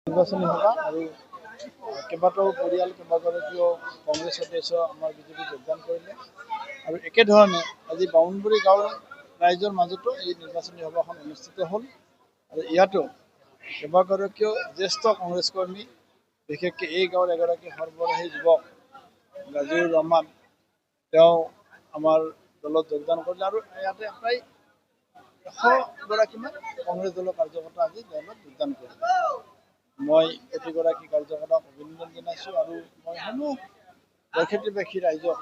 নিৰ্বাচনী সভা আৰু কেইবাটাও পৰিয়াল কেইবাগৰাকীও কংগ্ৰেছ সদস্য আমাৰ বিজেপিত যোগদান কৰিলে আৰু একেধৰণে আজি বামুণবাৰী গাঁৱৰ ৰাইজৰ মাজতো এই নিৰ্বাচনী সভাখন অনুষ্ঠিত হ'ল আৰু ইয়াতো কেইবাগৰাকীও জ্যেষ্ঠ কংগ্ৰেছ কৰ্মী বিশেষকৈ এই গাঁৱৰ এগৰাকী সৰ্বৰাহী যুৱক গাজীউৰ ৰহমান তেওঁ আমাৰ দলত যোগদান কৰিলে আৰু ইয়াতে প্ৰায় 100গৰাকীমান কংগ্ৰেছ দলৰ কাৰ্যকৰ্তা আজি দলত যোগদান কৰিলে। মই প্ৰতিগৰাকী কাৰ্যকৰ্তাক অভিনন্দন জনাইছোঁ আৰু মই সমূহ বৰক্ষেত্ৰীবাসী ৰাইজক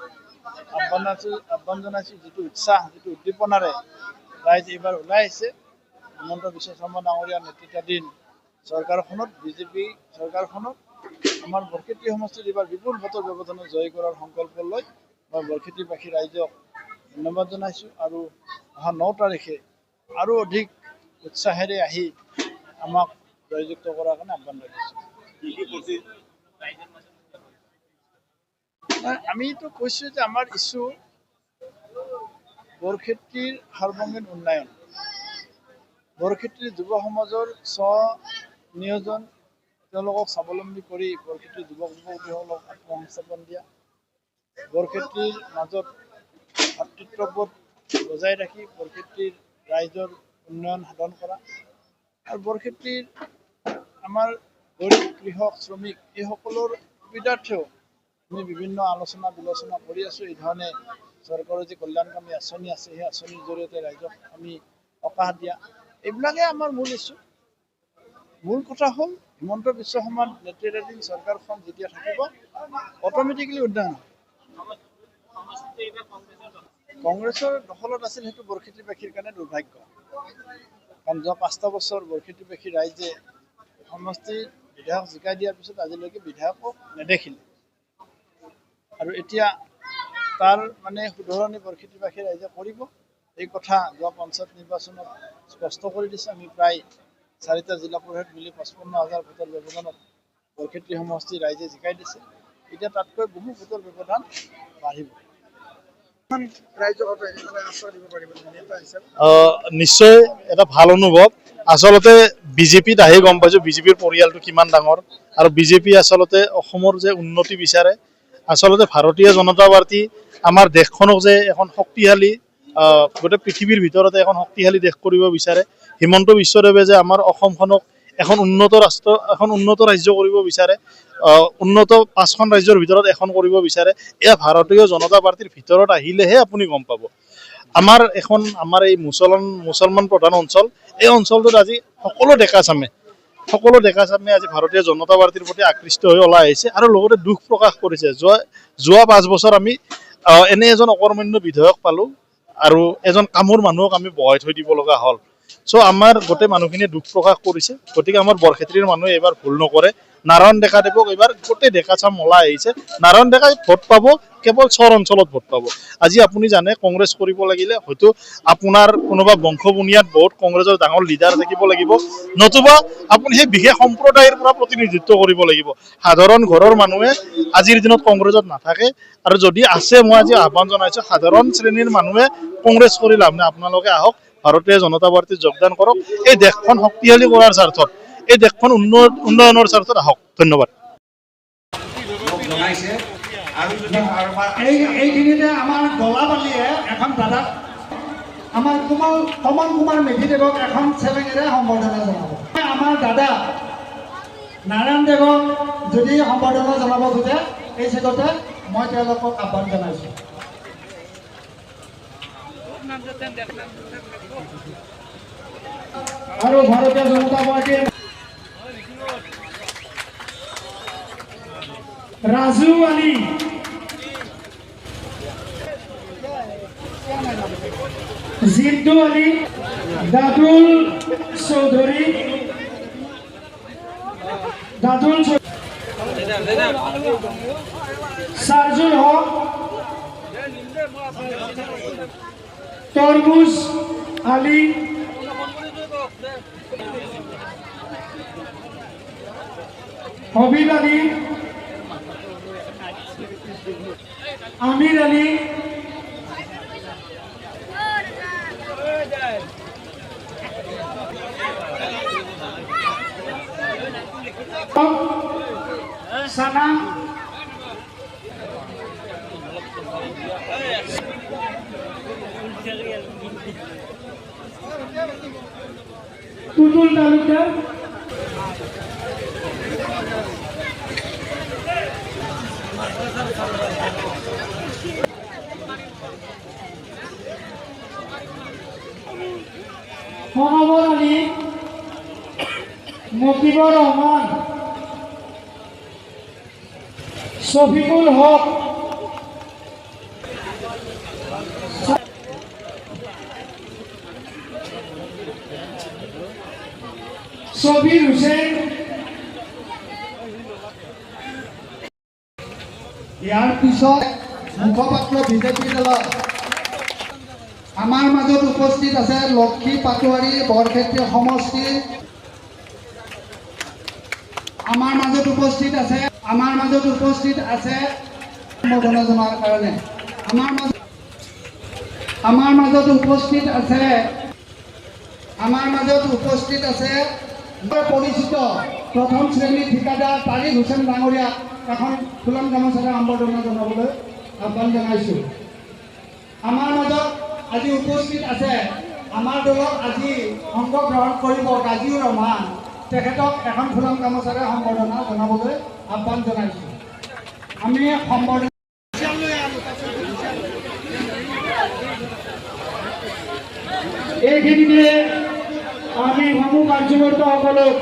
আহ্বান জনাইছোঁ যিটো উৎসাহ যিটো উদ্দীপনাৰে ৰাইজ এইবাৰ ওলাই আহিছে হিমন্ত বিশ্ব শৰ্মা ডাঙৰীয়াৰ নেতৃত্বাধীন চৰকাৰখনত বিজেপি চৰকাৰখনত আমাৰ বৰক্ষেত্ৰী সমষ্টিত এইবাৰ বিপুল ভোটৰ ব্যৱধানত জয় কৰাৰ সংকল্প লৈ মই বৰক্ষেত্ৰীবাসী ৰাইজক ধন্যবাদ জনাইছোঁ আৰু অহা 9 তাৰিখে আৰু অধিক উৎসাহেৰে আহি আমাক জয়যুক্ত কৰাৰ কাৰণে আহ্বান জনাইছোঁ। আমিতো কৈছোঁ যে আমাৰ ইছ্যু বৰক্ষেত্ৰীৰ সাৰ্বজনীন উন্নয়ন, বৰক্ষেত্ৰীৰ যুৱ সমাজৰ স্ব-নিয়োজন, তেওঁলোকক স্বাৱলম্বী কৰি বৰক্ষেত্ৰীৰ যুৱক যুৱতীসকলক আত্মসংস্থাপন দিয়া, বৰক্ষেত্ৰীৰ মাজত ভাতৃত্ববোধ বজাই ৰাখি বৰক্ষেত্ৰীৰ ৰাইজৰ উন্নয়ন সাধন কৰা আৰু বৰক্ষেত্ৰীৰ আমাৰ গৰীব কৃষক শ্ৰমিক এইসকলৰ সুবিধাৰ্থেও আমি বিভিন্ন আলোচনা বিলোচনা কৰি আছোঁ। এই ধৰণে চৰকাৰৰ যি কল্যাণকামী আঁচনি আছে সেই আঁচনিৰ জৰিয়তে ৰাইজক আমি সকাহ দিয়া, এইবিলাকে আমাৰ মূল ইছ্যু। মূল কথা হ'ল হিমন্ত বিশ্ব শৰ্মাৰ নেতৃত্বাধীন চৰকাৰখন যেতিয়া থাকিব অট'মেটিকেলি উন্নয়ন হয়। কংগ্ৰেছৰ দখলত আছিল সেইটো বৰক্ষেত্ৰীবাসীৰ কাৰণে দুৰ্ভাগ্য, কাৰণ যোৱা 5টা বছৰ বৰক্ষেত্ৰীবাসী ৰাইজে সমষ্টিৰ বিধায়ক জিকাই দিয়াৰ পিছত আজিলৈকে বিধায়কক নেদেখিলে আৰু এতিয়া তাৰ শুধৰণি বৰক্ষেত্ৰীবাসী ৰাইজে কৰিব। এই কথা যোৱা পঞ্চায়ত নিৰ্বাচনত স্পষ্ট কৰি দিছে। আমি প্ৰায় 4টা জিলা পৰিষদ মিলি 55,000 ভোটৰ ব্যৱধানত বৰক্ষেত্ৰী সমষ্টি ৰাইজে জিকাই দিছে। এতিয়া তাতকৈ বহু ভোটৰ ব্যৱধান বাঢ়িব। নিশ্চয় এটা ভাল অনুভৱ। আচলতে বিজেপিত আহি গম পাইছোঁ বিজেপিৰ পৰিয়ালটো কিমান ডাঙৰ আৰু বিজেপি আচলতে অসমৰ যে উন্নতি বিচাৰে, আচলতে ভাৰতীয় জনতা পাৰ্টি আমাৰ দেশখনক যে এখন শক্তিশালী গোটেই পৃথিৱীৰ ভিতৰতে এখন শক্তিশালী দেশ কৰিব বিচাৰে, হিমন্ত বিশ্ব দেৱে যে আমাৰ অসমখনক এখন উন্নত ৰাষ্ট্ৰ এখন উন্নত ৰাজ্য কৰিব বিচাৰে, উন্নত 5খন ৰাজ্যৰ ভিতৰত এখন কৰিব বিচাৰে, এয়া ভাৰতীয় জনতা পাৰ্টিৰ ভিতৰত আহিলেহে আপুনি গম পাব। আমাৰ এই মুছলমান প্ৰধান অঞ্চল, এই অঞ্চলটোত আজি সকলো ডেকা চামে আজি ভাৰতীয় জনতা পাৰ্টিৰ প্ৰতি আকৃষ্ট হৈ ওলাই আহিছে আৰু লগতে দুখ প্ৰকাশ কৰিছে। যোৱা 5 বছৰ আমি এনে এজন অকৰ্মণ্য বিধায়ক পালোঁ আৰু এজন কামোৰ মানুহক আমি বহাই থৈ দিব লগা হ'ল। আমাৰ গোটেই মানুহখিনিয়ে দুখ প্ৰকাশ কৰিছে। গতিকে আমাৰ বৰক্ষেত্ৰীৰ মানুহে এইবাৰ ভুল নকৰে। নাৰায়ণ ডেকা দেৱক এইবাৰ গোটেই ডেকা চাম ওলাই আহিছে। নাৰায়ণ ডেকাই ভোট পাব কেৱল চৰ অঞ্চলত ভোট পাব। আজি আপুনি জানে কংগ্ৰেছ কৰিব লাগিলে হয়তো আপোনাৰ কোনোবা বংশবুনিয়াদ বহুত কংগ্ৰেছৰ ডাঙৰ লিডাৰ থাকিব লাগিব, নতুবা আপুনি সেই বিশেষ সম্প্ৰদায়ৰ পৰা প্ৰতিনিধিত্ব কৰিব লাগিব। সাধাৰণ ঘৰৰ মানুহে আজিৰ দিনত কংগ্ৰেছত নাথাকে আৰু যদি আছে মই আজি আহ্বান জনাইছোঁ সাধাৰণ শ্ৰেণীৰ মানুহে কংগ্ৰেছ কৰি লাভ নাই। আপোনালোকে আহক, ভাৰতীয় জনতা পাৰ্টিত যোগদান কৰক, এই দেশখন শক্তিশালী কৰাৰ স্বাৰ্থত, এই দেশখন উন্নয়নৰ স্বাৰ্থত আহক। ধন্যবাদ। এইখিনিতে আমাৰ গলাপালীয়ে এখন দাদাক আমাৰ কমল কুমাৰ মেধিদেৱক এখন চেলেঙেৰে সম্বৰ্ধনা জনাব। আমাৰ দাদা নাৰায়ণ দেৱক যদি সম্বৰ্ধনা জনাব খোজে এই চেগতে মই তেওঁলোকক আহ্বান জনাইছোঁ। আৰু ভাৰতীয় জনতা পাৰ্টীৰ রাজু আলী, জিদ্দু আলী, দাদুল চৌধুরী, সারজুল হক, তরমুজ আলী, হবিব আলী, আমির আলী, সানা টুটুল তালুকদার মনোবর আলী মকিবুর রহমান শফিকুল হক সবির হুসেন ইয়াৰ পিছত মুখপাত্ৰ বিজেপি দলৰ আমাৰ মাজত উপস্থিত আছে লক্ষী পাটোৱাৰী বৰক্ষেত্ৰী সমষ্টি আমাৰ মাজত উপস্থিত আছে সম্বোধনা জনোৱাৰ কাৰণে আমাৰ মাজত উপস্থিত আছে পৰিচিত প্ৰথম শ্ৰেণীৰ ঠিকাদাৰ তাৰিক হুছেইন ডাঙৰীয়াক এখন ফুলন গামোচাৰে সম্বৰ্ধনা জনাবলৈ আহ্বান জনাইছোঁ। আমাৰ মাজত আজি উপস্থিত আছে আমাৰ দলত আজি অংশগ্ৰহণ কৰিব গাজীউৰ ৰহমান, তেখেতক এখন ফুলন গামোচাৰে সম্বৰ্ধনা জনাবলৈ আহ্বান জনাইছোঁ। আমি সম্বৰ্ধনা এইখিনিতে আমি সমূহ কাৰ্যকৰ্তাসকলক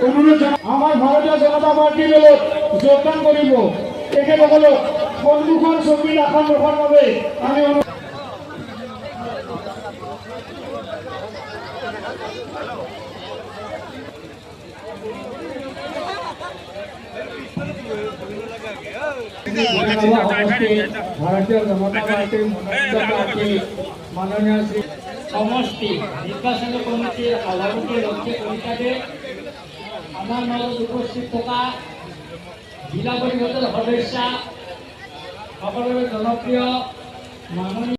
অনুৰোধ আমাৰ ভাৰতীয় জনতা পাৰ্টীৰ দলত যোগদান কৰিব তেখেতসকলক সন্মুখৰ ছবিত আসন ৰখাৰ বাবে আমি ভাৰতীয় জনতা পাৰ্টীৰ মাননীয় শ্ৰী সমষ্টি নিৰ্বাচনী কমিটিৰ সভাপতি লক্ষ্মী কলিতাদেৱ, আমাৰ মাজত উপস্থিত থকা জিলা পৰিষদৰ সদস্য সকলোৰে জনপ্ৰিয় মাননীয়